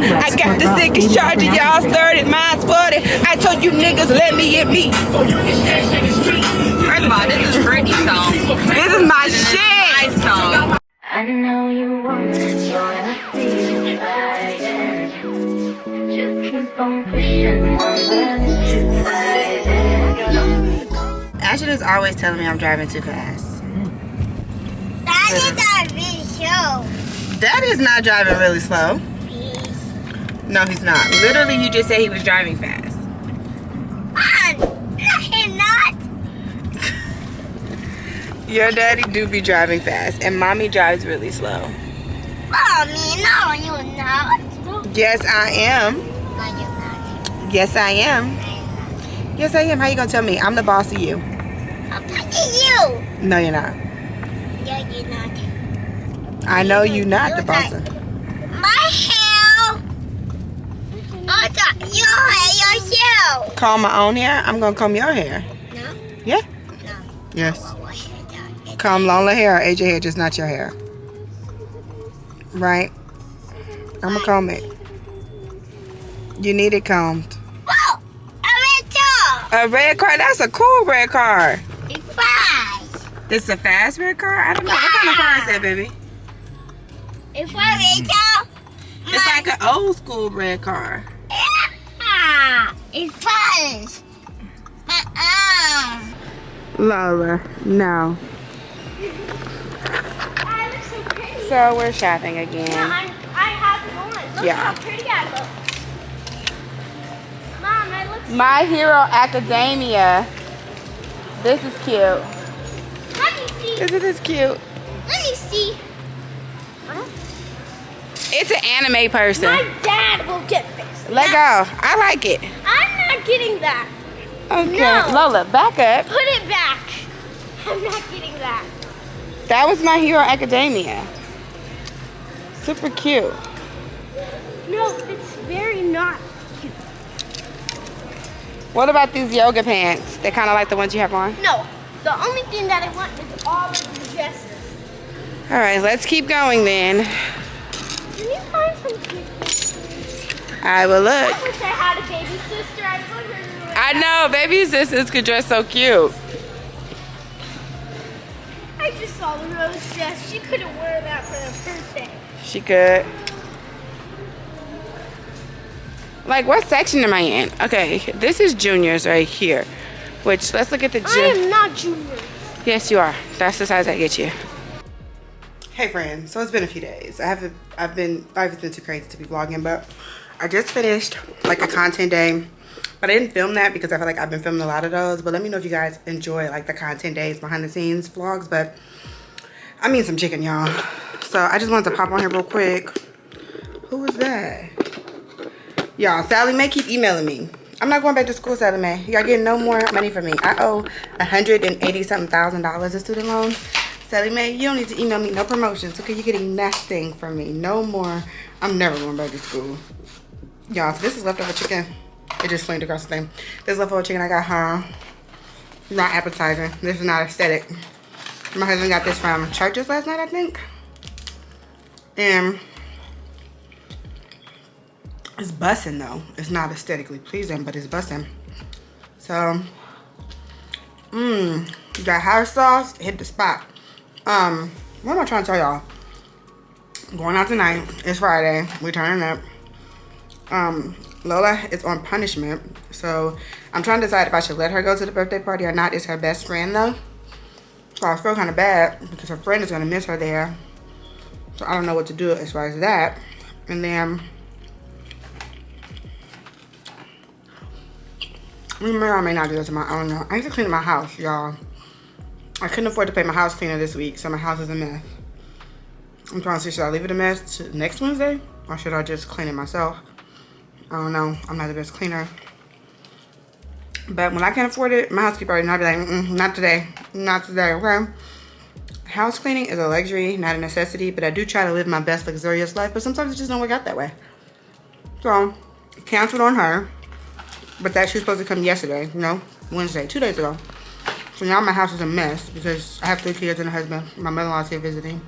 I got the sickest charger, y'all started, mine's 40. I told you niggas, let me hit me. First of all, this is Britney's song. This is my shit. My song. I know you want to join the field fighting. Just keep on pushing one too tight. Ashton is always telling me I'm driving too fast. That is not really slow. That is not driving really slow. No, he's not. Literally, you just said he was driving fast. No, he's not. Your daddy do be driving fast, and mommy drives really slow. Mommy, no, you're not. Yes, I am. No, you're not. Yes, I am. Yes, I am. How you gonna tell me? I'm the boss of you. I'm picking you. No, you're not. Yeah, you're not. I know you're not the boss of. My hair. I got your hair yourself. Comb my own hair? I'm gonna comb your hair. No? Yeah? No. Yes. What hair that? Comb Lola hair or AJ hair, just not your hair. Right? I'm gonna comb it. You need it combed. Whoa! A red dog. A red car? That's a cool red car. It's fast. This is a fast red car? I don't know. What kind of car is that, baby? It's a red dog. It's like an old school red car. Yeah. It's fast. Lola, no. That looks so pretty. So we're shopping again. I have one. Look Yeah. how pretty I look. Mom, I look. My Hero Academia. This is cute. Let me see. Isn't this cute? Let me see. It's an anime person. My dad will get this. Let go. I like it. I'm not getting that. Okay. No. Lola, back up. Put it back. I'm not getting that. That was My Hero Academia. Super cute. No, it's very not cute. What about these yoga pants? They're kind of like the ones you have on. No, the only thing that I want is all of the dresses. All right, let's keep going then. Can you find some cute? I will look. I wish I had a baby sister. I put her in the I know, baby sisters could dress so cute. I just saw the rose dress. She couldn't wear that for her birthday. She could. Like, what section am I in? Okay, this is juniors right here. Which, let's look at the I am not junior. Yes, you are. That's the size I get you. Hey friends, so it's been a few days. Life has been too crazy to be vlogging, but I just finished like a content day. But I didn't film that because I feel like I've been filming a lot of those. But let me know if you guys enjoy like the content days, behind the scenes vlogs. But I mean some chicken, y'all. So I just wanted to pop on here real quick. Who was that? Y'all, Sally Mae keep emailing me. I'm not going back to school, Sally Mae. Y'all getting no more money from me. I owe $180-something in student loans. Sally Mae, you don't need to email me no promotions, okay? You're getting nothing from me. No more. I'm never going back to school. Y'all, so this is leftover chicken. It just flamed across the thing. This leftover chicken I got home. Not appetizing. This is not aesthetic. My husband got this from churches last night, I think. And it's bussin' though. It's not aesthetically pleasing, but it's bussin'. So, that hot sauce hit the spot. What am I trying to tell y'all? Going out tonight. It's Friday. We turning up. Lola is on punishment. So I'm trying to decide if I should let her go to the birthday party or not. It's her best friend though. So I feel kind of bad because her friend is going to miss her there. So I don't know what to do as far as that. And then we may or may not do this on my own though. I need to clean my house, y'all. I couldn't afford to pay my house cleaner this week, so my house is a mess. I'm trying to see, should I leave it a mess to next Wednesday? Or should I just clean it myself? I don't know. I'm not the best cleaner. But when I can't afford it, my housekeeper already know, I'll be like, not today. Not today, okay? House cleaning is a luxury, not a necessity, but I do try to live my best luxurious life, but sometimes it just don't work out that way. So, canceled on her. But that she was supposed to come yesterday, you know, Wednesday, 2 days ago. So now my house is a mess because I have 3 kids and a husband. My mother-in-law's here visiting.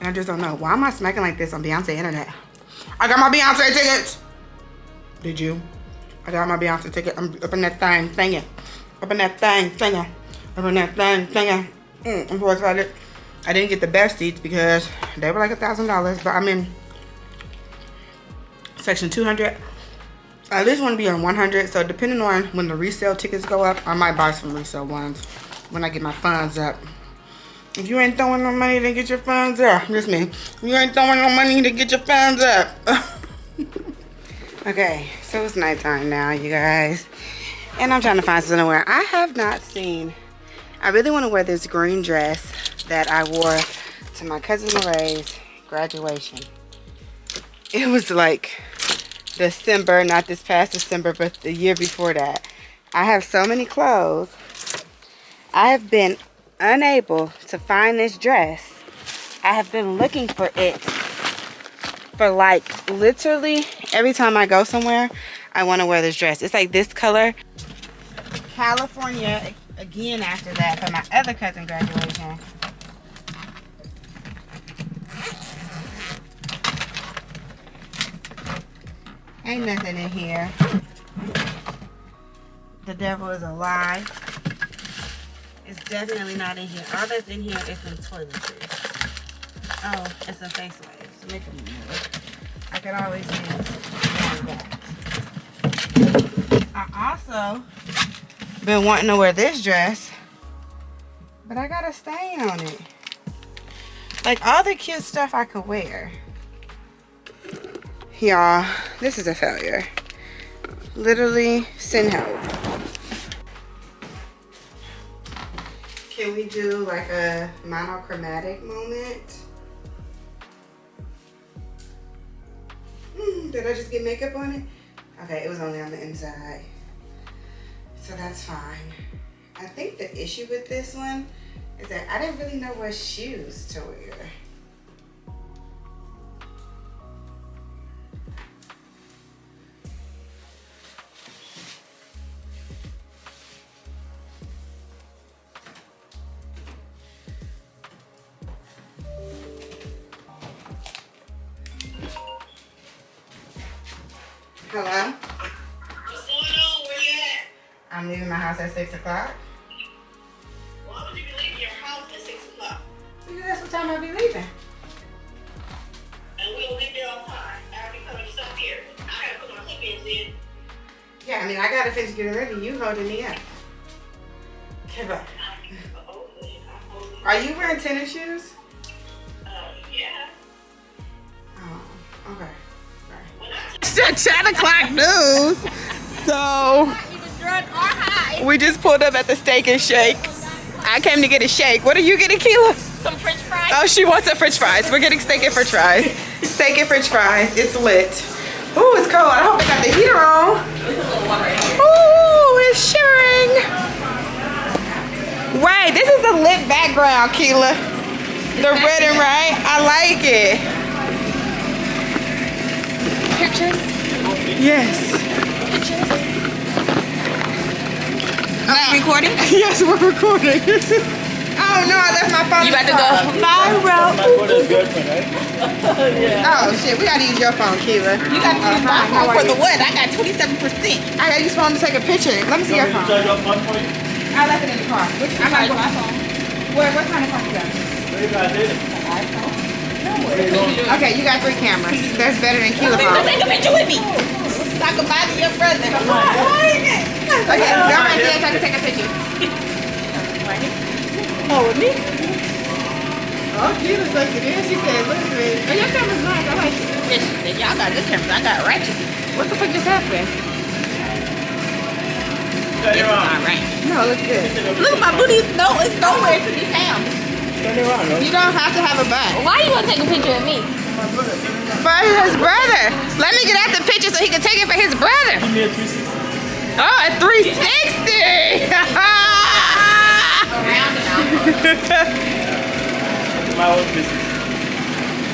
And I just don't know. Why am I smacking like this on Beyonce internet? I got my Beyonce tickets. Did you? I got my Beyonce ticket. I'm up in that thing, thingy. Up in that thing, thingy. Up in that thing, thingy. I'm so excited. I didn't get the best seats because they were like $1,000, but I'm in section 200. I at least want to be on 100, so depending on when the resale tickets go up, I might buy some resale ones when I get my funds up. If you ain't throwing no money to get your funds up, just me. If you ain't throwing no money to get your funds up. Okay, so it's nighttime now, you guys. And I'm trying to find something to wear. I have not seen, I really want to wear this green dress that I wore to my cousin Moray's graduation. It was like December, not this past December, but the year before that. I have so many clothes. I have been unable to find this dress. I have been looking for it for like literally every time I go somewhere. I want to wear this dress. It's like this color. California again after that for my other cousin graduation. Ain't nothing in here. The devil is a lie. It's definitely not in here. All that's in here is some toiletries. Oh, and some face waves to make them move. I could always use that. I also been wanting to wear this dress, but I got a stain on it. Like all the cute stuff I could wear. Y'all, this is a failure. Literally, send help. Can we do like a monochromatic moment? Did I just get makeup on it? Okay, it was only on the inside. So that's fine. I think the issue with this one is that I didn't really know what shoes to wear. Hello? What's going on? Where you at? I'm leaving my house at 6 o'clock. Why would you be leaving your house at 6 o'clock? Because that's what time I'll be leaving. And we'll get there on time. I'll be coming to stuff here. I gotta put my slip-ins in. Yeah, I mean, I gotta finish getting ready. You holding me up. Okay, bye. Are you wearing tennis shoes? Yeah. Oh, okay. It's 10 o'clock news. So we just pulled up at the Steak and Shake. I came to get a shake. What are you getting, Keela? Some French fries. Oh, she wants a French fries. We're getting steak and French fries. Steak and French fries. It's lit. Ooh, it's cold. I hope they got the heater on. Ooh, it's shimmering. Wait, this is a lit background, Keela. The red and right. I like it. Pictures. Yes. Pictures. Are we recording? Yes, we're recording. Oh no, I left my phone. You about to go viral? My photo's girlfriend, right? Oh shit, we gotta use your phone, Keela. You got to use my phone for the what? I got 27%. I gotta use phone to take a picture. Let me see your phone. Charge your phone for you? I left it in the car. I got my phone. What kind of phone you got? Where you guys did it? Okay, you got 3 cameras. That's better than Keela Please phone. take a picture with me. So I can buy to your brother. Okay, go right there so I can take a picture. Oh, with me? Oh, Keela sucked it in. She said, look at me. Oh, your camera's nice. I like it. Yes, y'all got good cameras. I got Ratchet. What the fuck just happened? Turn it around. All right. No, it looks good. Look, my booty is it's nowhere to be found. Turn it around, You don't have to have a butt. Why you want to take a picture of me? For his brother. Let me get out the picture so he can take it for his brother. Give me a 360. Oh, a 360. Around and out. My own business.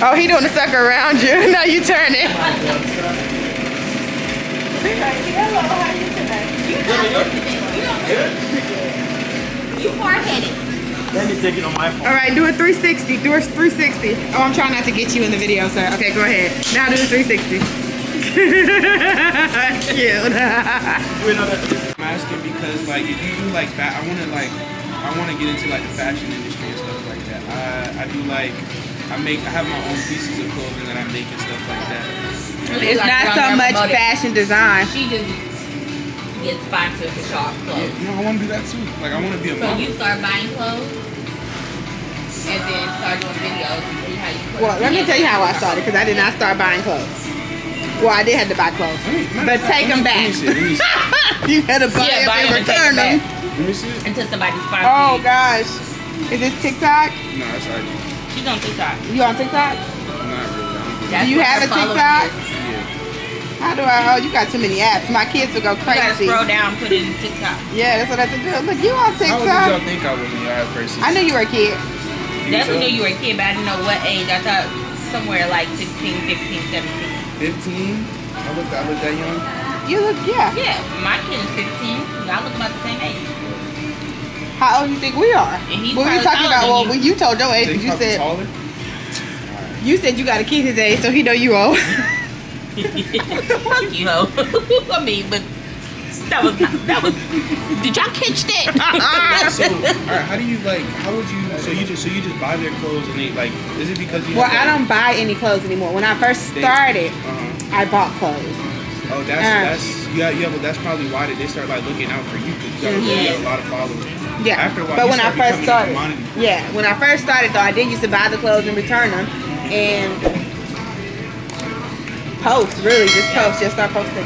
Oh, he doing the sucker around you. Now you turn it. Hello, how are you today? You hard-headed. Let me take it on my phone. All right, do a 360. Do a 360. Oh, I'm trying not to get you in the video, sir. Okay, go ahead. Now do a 360. Cute. I'm asking because like if you do like that, I want to get into like the fashion industry and stuff like that. I do like I have my own pieces of clothing that I make and stuff like that. It's not so much fashion design. She just gets sponsored for shop clothes. No, I want to do that too. Like I want to be a So model. you start buying clothes and then start doing videos and see how you put Well, let me tell you how I started because I did not start buying clothes. Well, I did have to buy clothes, but take them back. Let me see. You had to buy Yeah, buy them them and and take return them them. back. Let me see it. until somebody sponsors Oh you. gosh, is this TikTok? No, that's IG. She's on TikTok. You on TikTok? Not really. That's Do you what have her a followers TikTok? is. Yeah. How do I? Oh, you got too many apps. My kids will go You gotta crazy. scroll down, put it in TikTok. Yeah, that's what I have to do. Look, you on How old did y'all TikTok? think I was when y'all had first? I knew you were a kid. Definitely knew you were a kid, but I didn't know what age. I thought somewhere like 16, 15, 17. 15. I looked that young. You look, yeah. Yeah, my kid is 15. Y'all look about the same age. How old do you think we are? And he's What we probably talking about? taller Well, than when you told your age, Think but you probably said taller. you said you got a kid his age, so he know you old. Fuck you, ho. I mean, but that was. Did y'all catch that? So, alright, how do you like? How would you? So you just buy their clothes and they like? Is it because you? Well, have I don't buy any clothes anymore. When I first started, I bought clothes. Oh, that's yeah. Well, that's probably why they start like looking out for you because you got a lot of followers. Yeah, After a while, but you when I start first becoming a started, commodity. yeah, when I first started though, I did used to buy the clothes and return them and post. Really, just start posting.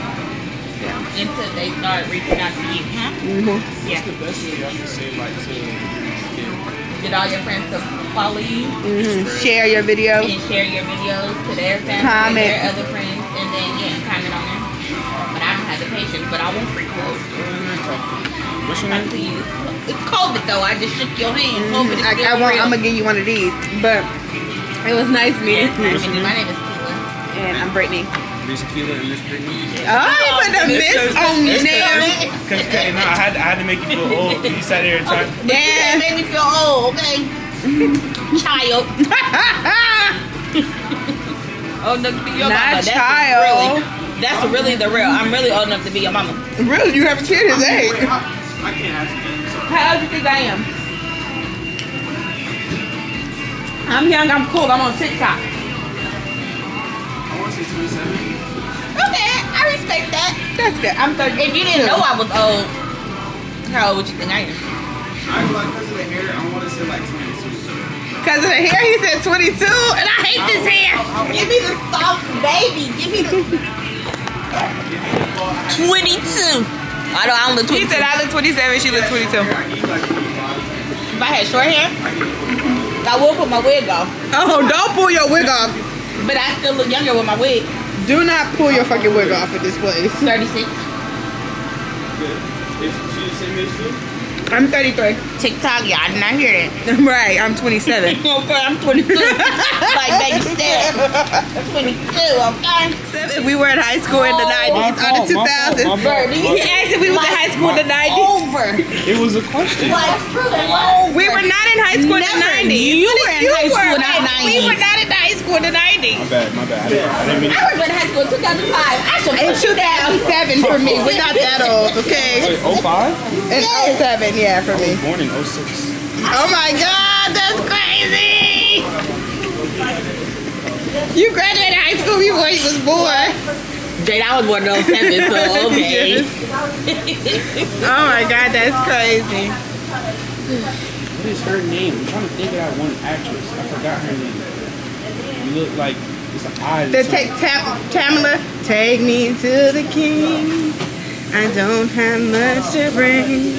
Until they start reaching out to you, huh? What's the best way y'all can say like to Get all your friends to follow you Share your videos. and share your videos to their family Comment. and their other friends, and then comment on them. But I don't have the patience, but I want free clothes. What's your Talk name? to you. It's COVID though. I just shook your hand. COVID is still I'm real. gonna give you one of these, but it was nice meeting you. My name is Keela. And I'm Brittany. Miss Keela and Miss Brittany. Oh, you put the miss on there. Cause no, I had to make you feel old. You sat there and tried. That Yeah. made me feel old, okay? Child. Oh, no, to be your Not mama. child. That's really the real. I'm really old enough to be your mama. Really, you have a kid his age. I can't ask you. How old do you think I am? I'm young, I'm cool, I'm on TikTok. I want to say 27. Okay, I respect that. That's good. I'm 30. If you didn't know I was old, how old would you think I am? I like because of the hair. I want to say like 22. Because of the hair, he said 22, and I hate this hair. Give me the soft baby. Give me the 22. I don't look 22. He said I look 27, she look 22. If I had short hair, I would put my wig off. Oh, don't pull your wig off. But I still look younger with my wig. Do not pull your fucking wig off at this place. 36. Is she the same age too? I'm 33. TikTok, y'all did not hear that. Right, I'm 27. Okay, I'm 22. Like baby step. 22, okay? If we were in high school in the 90s or the 2000s. He asked if we was in high school in the 90s. Over. It was a question. Like, over. We were not in high school in the Never. 90s. You were in high school in the We 90s. were not in high school in the 90s. My bad. I didn't mean. I was in high school in 2005. I should It's 2007 for me. We're not that old, okay? Wait, 05? It's 07, yeah, for me. Born in 06. Oh my God, that's crazy! You graduated high school before he was born. Jade, I was born in 07, so okay. Oh my God, that's crazy. What is her name? I'm trying to think of that one actress. I forgot her name. You look like it's an eye. Tamala, take me to the king. I don't have much to bring.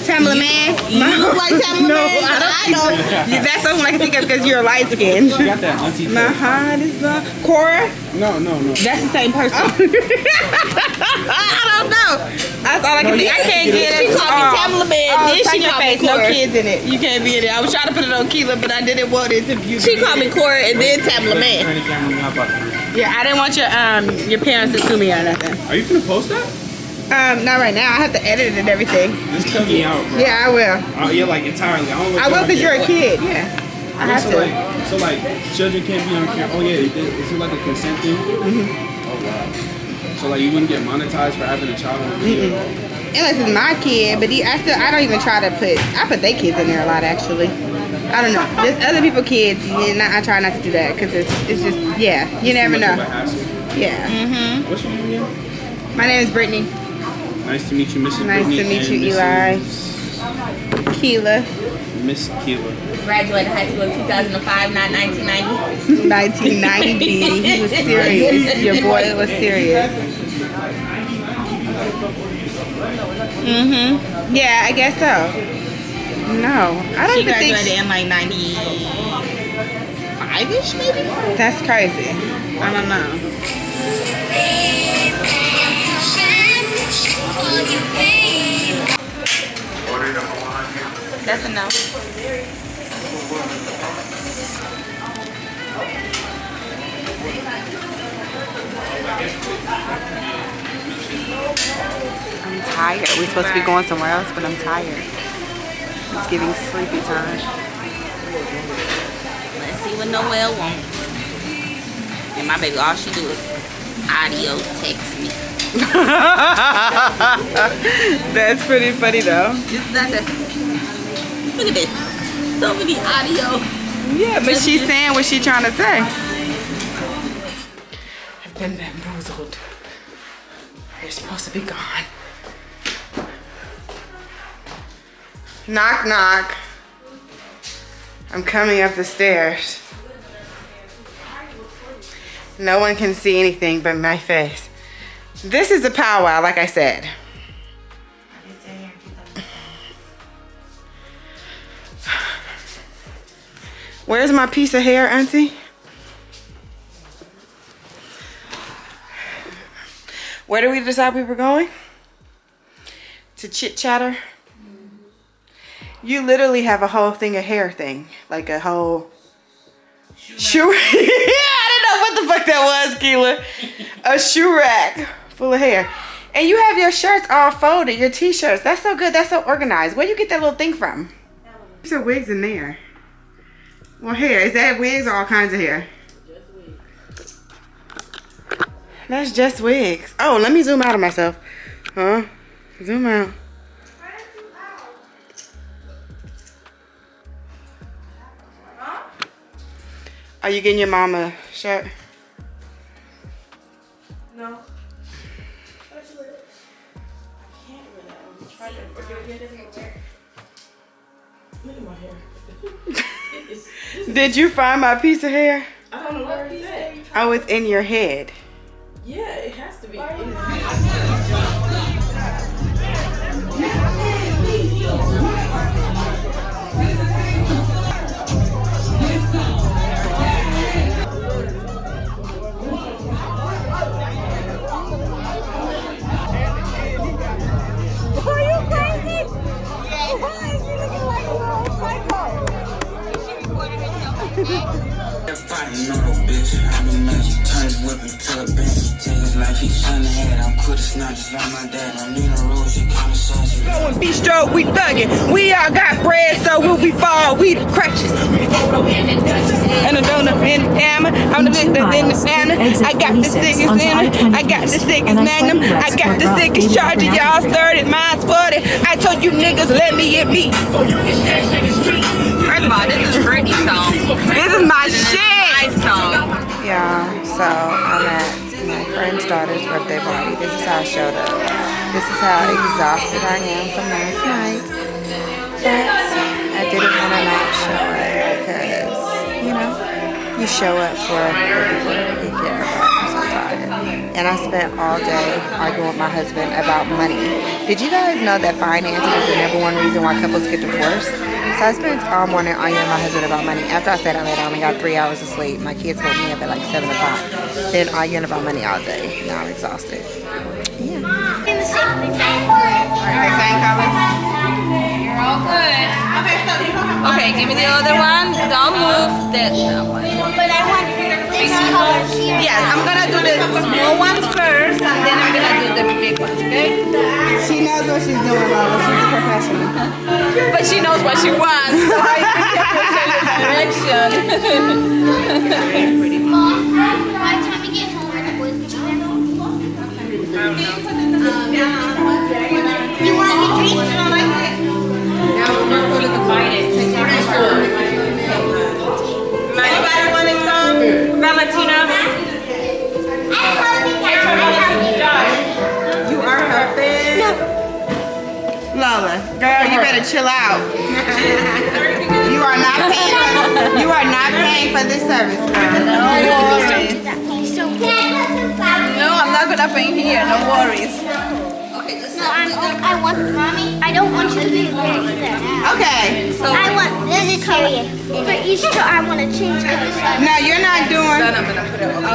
Tamala Man. You look like Tamala No, Man. I don't. That's something I can think of because you're light skinned. She got that auntie. My heart is long. Cora? No. That's the same person. I don't know. That's all I can think. I can't get it. She called me Tamala Man. Then turn she your called me face. No Cora. kids in it. You can't be in it. I was trying to put it on Keela, but I didn't want it to be. She called me Cora and then Tamala Man. Turn the camera. How about that? Yeah, I didn't want your parents to sue me or nothing. Are you gonna post that? Not right now. I have to edit it and everything. Just cut me out, bro. Yeah, I will. Oh, yeah, like entirely. I will because you're a kid. Yeah. I have so to. Like, children can't be on camera. Oh yeah, is it like a consent thing? Mm-hmm. Oh wow. So like, you wouldn't get monetized for having a child on video? Unless it's my kid, but I don't even try to I put their kids in there a lot actually. I don't know. There's other people's kids, and I try not to do that because it's just, yeah, you never know. Yeah. What's your name again? My name is Brittany. Nice to meet you, Mrs. Nice Brittany. to meet you, Eli. Keela. Miss Keela. Graduated high school in 2005, not 1990. 1990. He was serious. Your boy was serious. Yeah, I guess so. No, I don't She even think. graduated in like 95-ish, maybe? That's crazy. I don't know. That's enough. I'm tired. We're supposed to be going somewhere else, but I'm tired. It's giving sleepy time. Let's see what Noelle wants. And my baby, all she do is audio text me. That's pretty funny though. Just not that. Look at this. So many audio. Yeah, but she's saying what she's trying to say. I've been bamboozled. You're supposed to be gone. Knock, knock. I'm coming up the stairs. No one can see anything but my face. This is a powwow, like I said. Where's my piece of hair, Auntie? Where did we decide we were going? To chit chatter? You literally have a whole thing of hair thing. Like a whole shoe rack. Yeah, I didn't know what the fuck that was, Keela. A shoe rack full of hair. And you have your shirts all folded, your t-shirts. That's so good, that's so organized. Where you get that little thing from? There's some wigs in there. Well, hair, is that wigs or all kinds of hair? Just wigs. That's just wigs. Oh, let me zoom out of myself. Huh? Zoom out. Are you getting your mama a shirt? No. Did you find my piece of hair? I don't know where it's at. Oh, it's in your head. Yeah, it has to be. Going bistro, we thuggin'. We all got bread, so we'll be fall. We the crutches. And a donut and a hammer. I'm the victim in the banner. I got the sickest inner. I got the sickest magnum. I got the sickest charger. Y'all started, mine's 40. I told you niggas, let me hit me. First of all, this is Britney's song. This is my shit. My song. Yeah, so I'm at my friend's daughter's birthday party. This is how I showed up. This is how exhausted I am from last night. But I didn't want to not show it because, you know, you show up for the people that you care about. I'm so tired. And I spent all day arguing with my husband about money. Did you guys know that finances is the number one reason why couples get divorced? So I spent all morning arguing with my husband about money. After I said I only got 3 hours of sleep. My kids woke me up at like 7 o'clock. Then arguing about money all day. Now I'm exhausted. Yeah. In the same Same color? You're all good. Okay, so you don't have Okay, give me the other one. Don't move. That one. But I want this color here. Yes, I'm gonna do the small ones first, and then I'm gonna do the big ones, okay? She knows what she's doing, Lola. She's a professional. But she knows what she wants, so I think I can change the direction. By the time we get home, are the boys going to You want to get drinks? Anybody want some? Valentina? You are helping? Lola, girl, you better chill out. You are not paying for this service, girl. No worries. No, I'm not gonna pay here, no worries. No, I want, Mommy, I don't want you to be there either. Okay. So I want vegetarian. For each show, I want to change it. No, you're not doing. Then I'm gonna put it okay.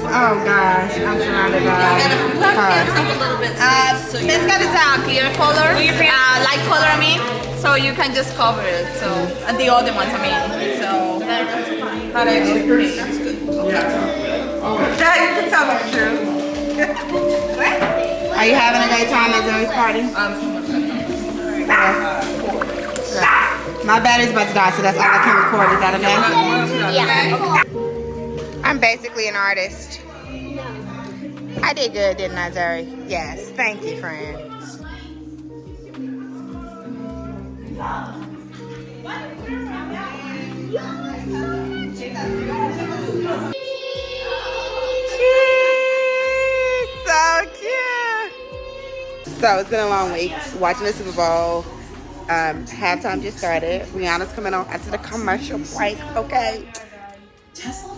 Oh gosh, I'm surrounded by cars. It's got a clear color, light color, I mean. So you can just cover it. So and the other ones, I mean. So that actually that's good. Yeah, you can tell me true. Are you having a great time at Zoe's party? Yes. My battery's about to die, so that's all I can record. Is that okay? Yeah. I'm basically an artist. I did good, didn't I, Zoe? Yes. Thank you, friends. So cute. So it's been a long week watching the Super Bowl. Halftime just started. Rihanna's coming on after the commercial break. Okay.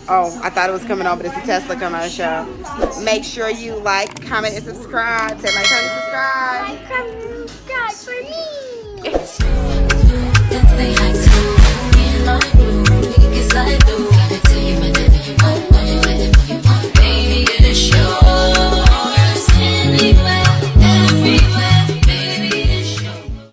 Oh, I thought it was coming on, but it's a Tesla commercial. Make sure you like, comment, and subscribe. Say like, comment, subscribe. Like, subscribe for me.